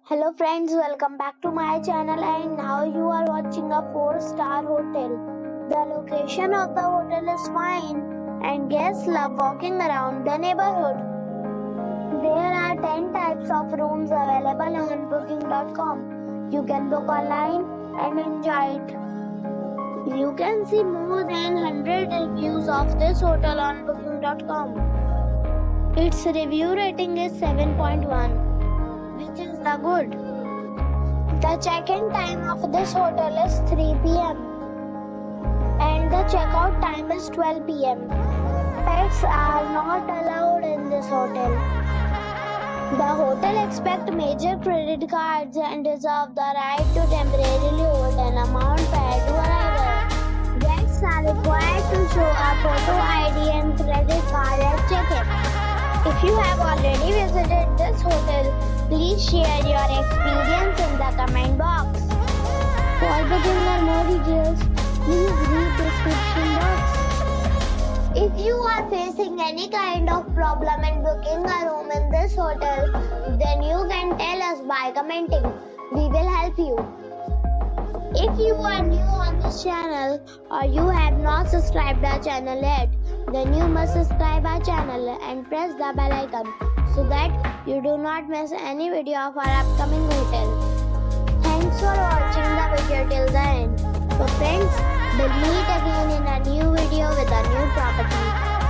Hello friends, welcome back to my channel and now you are watching a 4-star hotel. The location of the hotel is fine and guests love walking around the neighborhood. There are 10 types of rooms available on booking.com. You can book online and enjoy it. You can see more than 100 reviews of this hotel on booking.com. Its review rating is 7.1. which is the good. The check-in time of this hotel is 3 p.m. and the checkout time is 12 p.m. Pets are not allowed in this hotel. The hotel accepts major credit cards and reserves the right to temporarily hold an amount prior to arrival. Guests are required to show a photo ID and credit card at check-in. If you have already visited this hotel, please share your experience in the comment box. For booking or more details, please read description box. If you are facing any kind of problem in booking a room in this hotel, then you can tell us by commenting. We will help you. If you are new on this channel or you have not subscribed our channel yet, then you must subscribe our channel and press the bell icon so that you do not miss any video of our upcoming hotel. Thanks for watching the video till the end. So friends, we'll meet again in a new video with a new property.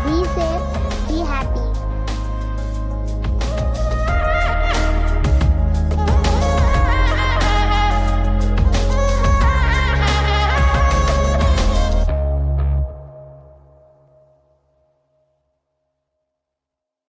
Be safe, be happy.